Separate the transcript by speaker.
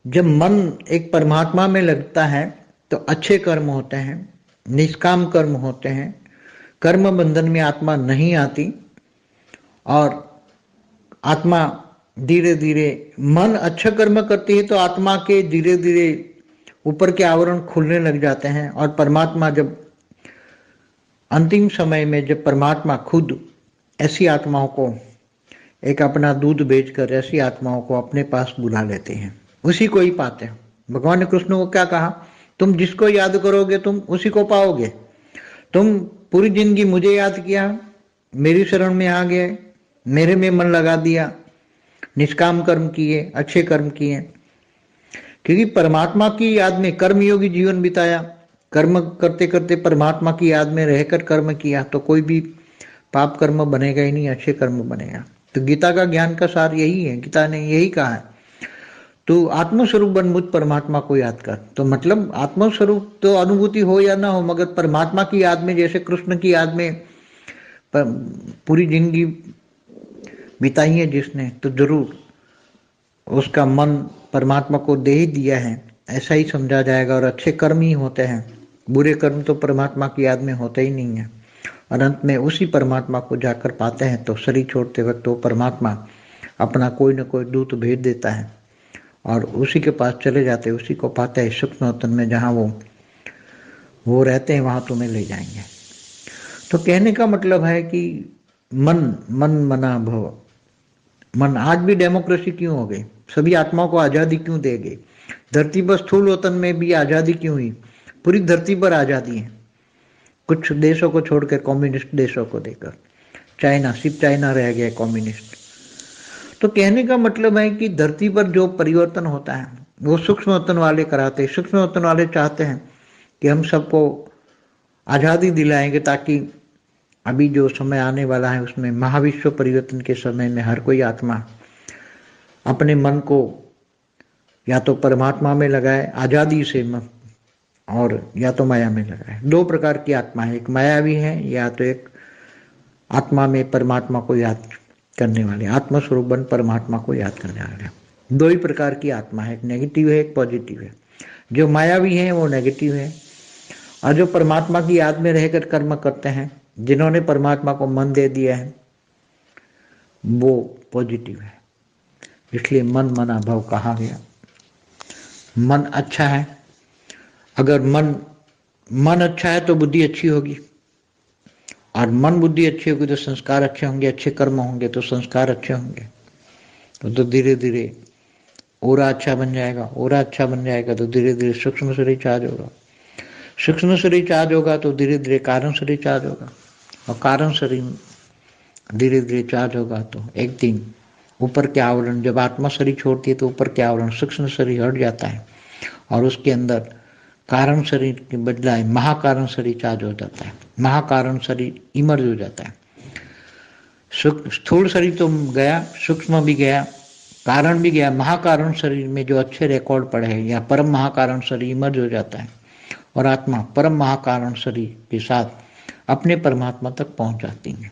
Speaker 1: जब मन एक परमात्मा में लगता है तो अच्छे कर्म होते हैं, निष्काम कर्म होते हैं, कर्म बंधन में आत्मा नहीं आती और आत्मा धीरे धीरे मन अच्छा कर्म करती है तो आत्मा के धीरे धीरे ऊपर के आवरण खुलने लग जाते हैं और परमात्मा जब अंतिम समय में जब परमात्मा खुद ऐसी आत्माओं को एक अपना दूध बेचकर ऐसी आत्माओं को अपने पास बुला लेते हैं, उसी को ही पाते हैं। भगवान ने कृष्ण को क्या कहा, तुम जिसको याद करोगे तुम उसी को पाओगे। तुम पूरी जिंदगी मुझे याद किया, मेरी शरण में आ गए, मेरे में मन लगा दिया, निष्काम कर्म किए, अच्छे कर्म किए, क्योंकि परमात्मा की याद में कर्मयोगी जीवन बिताया, कर्म करते करते परमात्मा की याद में रहकर कर्म किया तो कोई भी पाप कर्म बनेगा ही नहीं, अच्छे कर्म बनेगा। तो गीता का ज्ञान का सार यही है, गीता ने यही कहा है, तो आत्मस्वरूप बन मुझ परमात्मा को याद कर। तो मतलब आत्मस्वरूप तो अनुभूति हो या ना हो, मगर परमात्मा की याद में, जैसे कृष्ण की याद में पूरी जिंदगी बिताई है जिसने, तो जरूर उसका मन परमात्मा को दे ही दिया है ऐसा ही समझा जाएगा। और अच्छे कर्म ही होते हैं, बुरे कर्म तो परमात्मा की याद में होते ही नहीं है। और अंत में उसी परमात्मा को जाकर पाते हैं। तो शरीर छोड़ते वक्त वो परमात्मा अपना कोई न कोई दूत भेज देता है और उसी के पास चले जाते, उसी को पाते हैं सूक्ष्म वतन में, जहाँ वो रहते हैं वहाँ तुम्हें ले जाएंगे। तो कहने का मतलब है कि मन मना भव। मन आज भी डेमोक्रेसी क्यों हो गई, सभी आत्माओं को आज़ादी क्यों दे गई, धरती पर स्थूल वतन में भी आज़ादी क्यों हुई, पूरी धरती पर आज़ादी है, कुछ देशों को छोड़कर कम्युनिस्ट देशों को देकर, चाइना सिर्फ चाइना रह गया कम्युनिस्ट। तो कहने का मतलब है कि धरती पर जो परिवर्तन होता है वो सूक्ष्म वतन वाले कराते हैं। सूक्ष्म वतन वाले चाहते हैं कि हम सबको आज़ादी दिलाएंगे, ताकि अभी जो समय आने वाला है उसमें महाविश्व परिवर्तन के समय में हर कोई आत्मा अपने मन को या तो परमात्मा में लगाए आज़ादी से, और या तो माया में लगाए। दो प्रकार की आत्मा है, एक मायावी है या तो एक आत्मा में परमात्मा को याद करने वाले, आत्मस्वरूप बन परमात्मा को याद करने वाले। दो ही प्रकार की आत्मा है, एक नेगेटिव है एक पॉजिटिव है। जो मायावी है वो नेगेटिव है और जो परमात्मा की याद में रहकर कर्म करते हैं, जिन्होंने परमात्मा को मन दे दिया है, वो पॉजिटिव है। इसलिए मन मना भव कहा गया। मन अच्छा है, अगर मन अच्छा है तो बुद्धि अच्छी होगी, और मन बुद्धि अच्छी होगी तो संस्कार अच्छे होंगे, अच्छे कर्म होंगे तो संस्कार अच्छे होंगे। तो धीरे धीरे ओरा अच्छा बन जाएगा, ओरा अच्छा बन जाएगा तो धीरे धीरे सूक्ष्म शरीर चार्ज होगा, सूक्ष्म शरीर चार्ज होगा तो धीरे धीरे कारण शरीर चार्ज होगा, और कारण शरीर धीरे धीरे चार्ज होगा तो एक दिन ऊपर के आवरण, जब आत्मा शरीर छोड़ती है तो ऊपर के आवरण सूक्ष्म शरीर हट जाता है और उसके अंदर कारण शरीर के बदलाए महाकारण शरीर चार्ज हो जाता है। महाकारण शरीर इमर्ज हो जाता है। स्थूल शरीर तो गया, सूक्ष्म भी गया, कारण भी गया, महाकारण शरीर में जो अच्छे रिकॉर्ड पड़े हैं या परम महाकारण शरीर इमर्ज हो जाता है और आत्मा परम महाकारण शरीर के साथ अपने परमात्मा तक पहुंच जाती है।